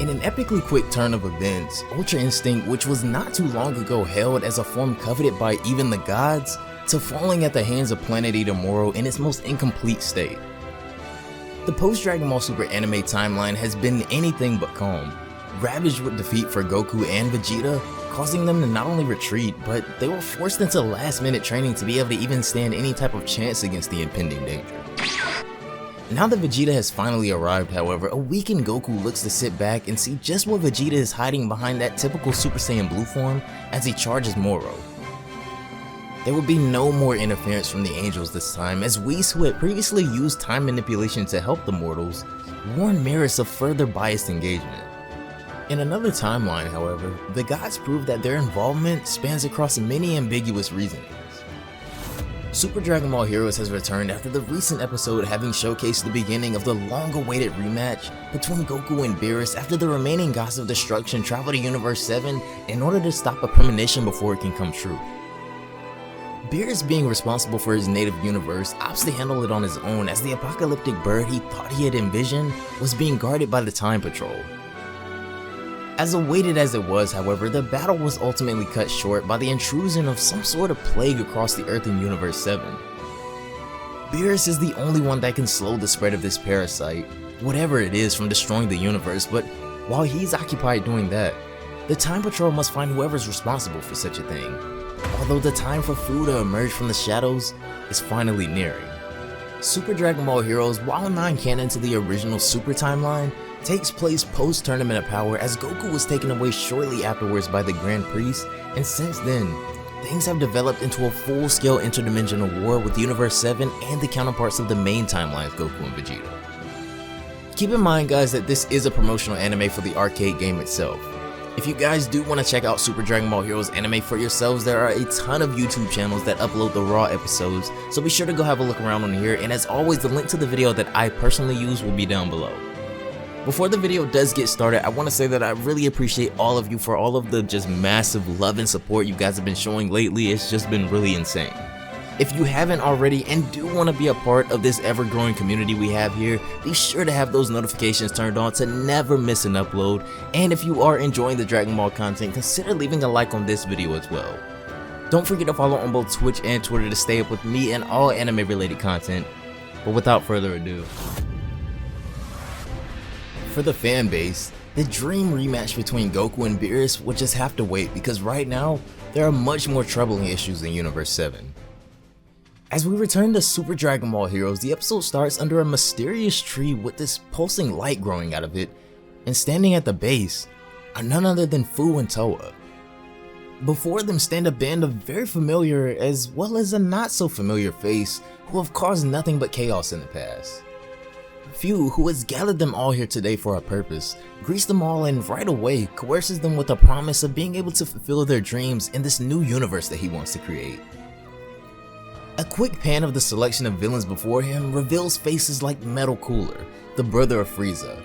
In an epically quick turn of events, Ultra Instinct, which was not too long ago hailed as a form coveted by even the gods, to falling at the hands of Planet Eater Moro in its most incomplete state. The post-Dragon Ball Super anime timeline has been anything but calm, ravaged with defeat for Goku and Vegeta, causing them to not only retreat, but they were forced into last-minute training to be able to even stand any type of chance against the impending danger. Now that Vegeta has finally arrived, however, a weakened Goku looks to sit back and see just what Vegeta is hiding behind that typical Super Saiyan Blue form as he charges Moro. There will be no more interference from the angels this time, as Whis, who had previously used time manipulation to help the mortals, warned Mirrors of further biased engagement. In another timeline, however, the gods prove that their involvement spans across many ambiguous reasonings. Super Dragon Ball Heroes has returned after the recent episode having showcased the beginning of the long-awaited rematch between Goku and Beerus after the remaining gods of destruction travel to Universe 7 in order to stop a premonition before it can come true. Beerus, being responsible for his native universe, opts to handle it on his own as the apocalyptic bird he thought he had envisioned was being guarded by the Time Patrol. As awaited as it was, however, the battle was ultimately cut short by the intrusion of some sort of plague across the Earth in Universe 7. Beerus is the only one that can slow the spread of this parasite, whatever it is, from destroying the universe, but while he's occupied doing that, the Time Patrol must find whoever's responsible for such a thing, although the time for Fu to emerge from the shadows is finally nearing. Super Dragon Ball Heroes, while non-canon to the original Super timeline, takes place post-Tournament of Power as Goku was taken away shortly afterwards by the Grand Priest, and since then, things have developed into a full-scale interdimensional war with Universe 7 and the counterparts of the main timelines, Goku and Vegeta. Keep in mind, guys, that this is a promotional anime for the arcade game itself. If you guys do want to check out Super Dragon Ball Heroes anime for yourselves, there are a ton of YouTube channels that upload the raw episodes, so be sure to go have a look around on here, and as always, the link to the video that I personally use will be down below. Before the video does get started, I want to say that I really appreciate all of you for all of the just massive love and support you guys have been showing lately. It's just been really insane. If you haven't already and do want to be a part of this ever-growing community we have here, be sure to have those notifications turned on to never miss an upload. And if you are enjoying the Dragon Ball content, consider leaving a like on this video as well. Don't forget to follow on both Twitch and Twitter to stay up with me and all anime-related content. But without further ado, for the fan base, the dream rematch between Goku and Beerus will just have to wait, because right now, there are much more troubling issues in Universe 7. As we return to Super Dragon Ball Heroes, the episode starts under a mysterious tree with this pulsing light growing out of it, and standing at the base are none other than Fu and Toa. Before them stand a band of very familiar as well as a not so familiar face who have caused nothing but chaos in the past. Fu, who has gathered them all here today for a purpose, greets them all and right away coerces them with a promise of being able to fulfill their dreams in this new universe that he wants to create. A quick pan of the selection of villains before him reveals faces like Metal Cooler, the brother of Frieza,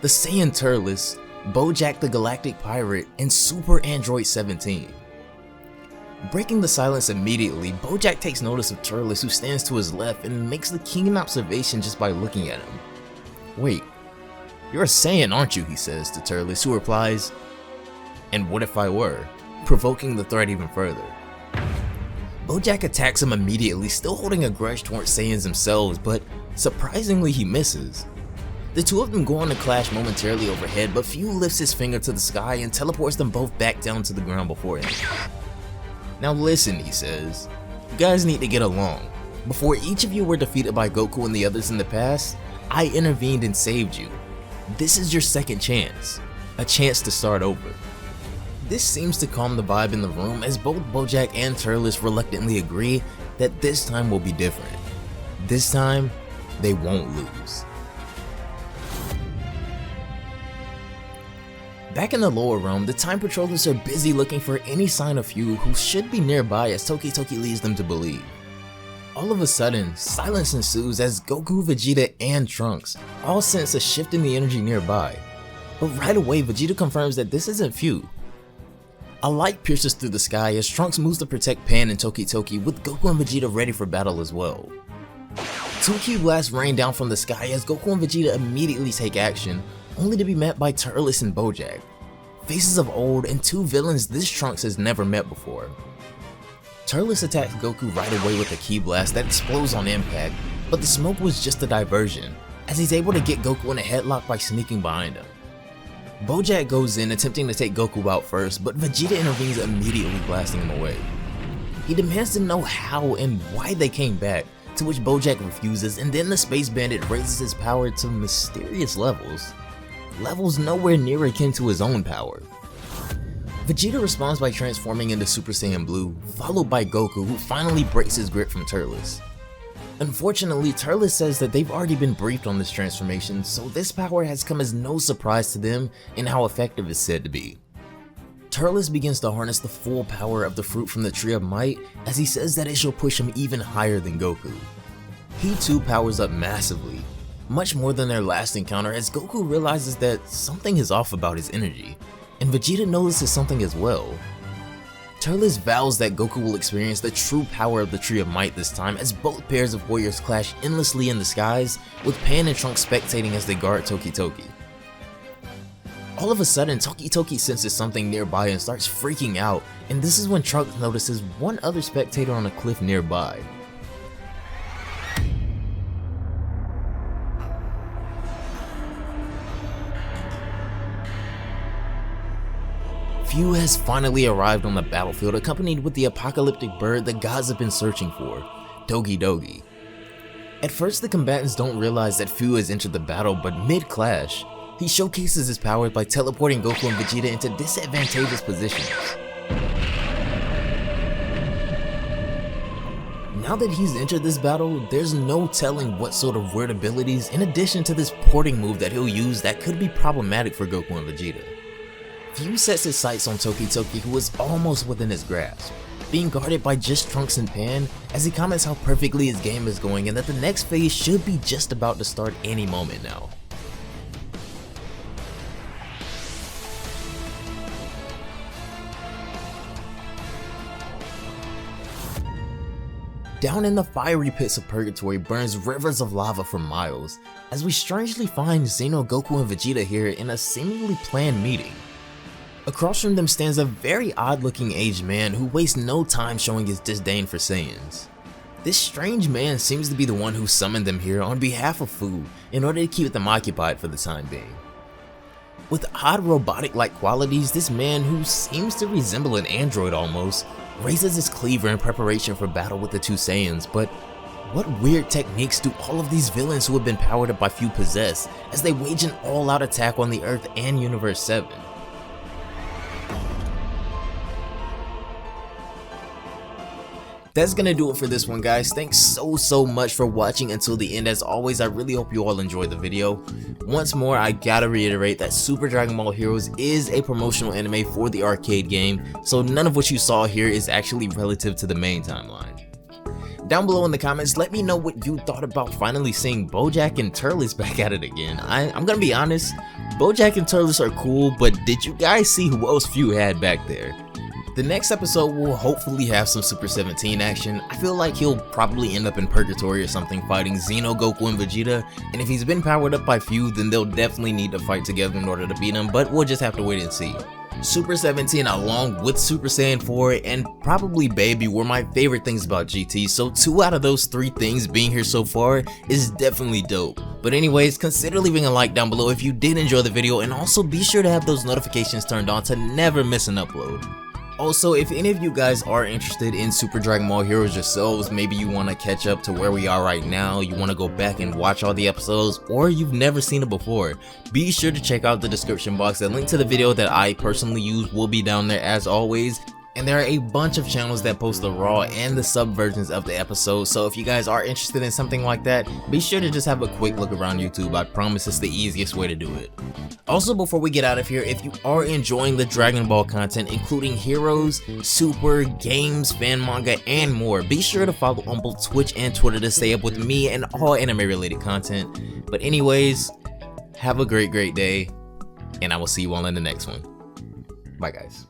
the Saiyan Turles, Bojack the Galactic Pirate, and Super Android 17. Breaking the silence immediately, Bojack takes notice of Turles, who stands to his left and makes the keen observation just by looking at him. "Wait, you're a Saiyan, aren't you?" he says to Turles, who replies, "And what if I were?" provoking the threat even further. Bojack attacks him immediately, still holding a grudge towards Saiyans themselves, but surprisingly he misses. The two of them go on to clash momentarily overhead, but Fu lifts his finger to the sky and teleports them both back down to the ground before him. "Now listen," he says, "you guys need to get along. Before each of you were defeated by Goku and the others in the past, I intervened and saved you. This is your second chance, a chance to start over." This seems to calm the vibe in the room, as both Bojack and Turles reluctantly agree that this time will be different. This time, they won't lose. Back in the lower realm, the Time Patrollers are busy looking for any sign of Fu, who should be nearby as Toki leads them to believe. All of a sudden, silence ensues as Goku, Vegeta, and Trunks all sense a shift in the energy nearby. But right away, Vegeta confirms that this isn't Fu. A light pierces through the sky as Trunks moves to protect Pan and Toki, with Goku and Vegeta ready for battle as well. Two Ki blasts rain down from the sky as Goku and Vegeta immediately take action, only to be met by Turles and Bojack, faces of old and two villains this Trunks has never met before. Turles attacks Goku right away with a ki blast that explodes on impact, but the smoke was just a diversion, as he's able to get Goku in a headlock by sneaking behind him. Bojack goes in attempting to take Goku out first, but Vegeta intervenes immediately, blasting him away. He demands to know how and why they came back, to which Bojack refuses, and then the Space Bandit raises his power to mysterious levels nowhere near akin to his own power. Vegeta responds by transforming into Super Saiyan Blue, followed by Goku, who finally breaks his grip from Turles. Unfortunately, Turles says that they've already been briefed on this transformation, so this power has come as no surprise to them in how effective it's said to be. Turles begins to harness the full power of the fruit from the Tree of Might, as he says that it shall push him even higher than Goku. He too powers up massively, much more than their last encounter, as Goku realizes that something is off about his energy, and Vegeta notices something as well. Turles vows that Goku will experience the true power of the Tree of Might this time, as both pairs of warriors clash endlessly in the skies, with Pan and Trunks spectating as they guard Toki Toki. All of a sudden, Toki Toki senses something nearby and starts freaking out, and this is when Trunks notices one other spectator on a cliff nearby. Fu has finally arrived on the battlefield, accompanied with the apocalyptic bird the gods have been searching for, Dogi Dogi. At first, the combatants don't realize that Fu has entered the battle, but mid-clash, he showcases his powers by teleporting Goku and Vegeta into disadvantageous positions. Now that he's entered this battle, there's no telling what sort of weird abilities, in addition to this porting move that he'll use, that could be problematic for Goku and Vegeta. Fu sets his sights on Toki Toki, who is almost within his grasp, being guarded by just Trunks and Pan, as he comments how perfectly his game is going and that the next phase should be just about to start any moment now. Down in the fiery pits of Purgatory burns rivers of lava for miles, as we strangely find Xeno, Goku, and Vegeta here in a seemingly planned meeting. Across from them stands a very odd-looking aged man who wastes no time showing his disdain for Saiyans. This strange man seems to be the one who summoned them here on behalf of Fu in order to keep them occupied for the time being. With odd robotic-like qualities, this man, who seems to resemble an android almost, raises his cleaver in preparation for battle with the two Saiyans, but what weird techniques do all of these villains who have been powered up by Fu possess as they wage an all-out attack on the Earth and Universe 7? That's gonna do it for this one, guys. Thanks so much for watching until the end. As always, I really hope you all enjoyed the video. Once more, I gotta reiterate that Super Dragon Ball Heroes is a promotional anime for the arcade game, so none of what you saw here is actually relative to the main timeline. Down below in the comments, let me know what you thought about finally seeing Bojack and Turles back at it again. I'm gonna be honest, Bojack and Turles are cool, but did you guys see who else Fu had back there? The next episode will hopefully have some Super 17 action. I feel like he'll probably end up in Purgatory or something fighting Xeno, Goku, and Vegeta, and if he's been powered up by Fu, then they'll definitely need to fight together in order to beat him, but we'll just have to wait and see. Super 17 along with Super Saiyan 4 and probably Baby were my favorite things about GT, so 2 out of those 3 things being here so far is definitely dope. But anyways, consider leaving a like down below if you did enjoy the video, and also be sure to have those notifications turned on to never miss an upload. Also, if any of you guys are interested in Super Dragon Ball Heroes yourselves, maybe you want to catch up to where we are right now, you want to go back and watch all the episodes, or you've never seen it before, be sure to check out the description box. The link to the video that I personally use will be down there as always. And there are a bunch of channels that post the raw and the sub versions of the episodes, so if you guys are interested in something like that, be sure to just have a quick look around YouTube. I promise it's the easiest way to do it. Also, before we get out of here, if you are enjoying the Dragon Ball content, including Heroes, Super, games, fan manga, and more, be sure to follow on both Twitch and Twitter to stay up with me and all anime related content. But anyways, have a great day, and I will see you all in the next one. Bye guys.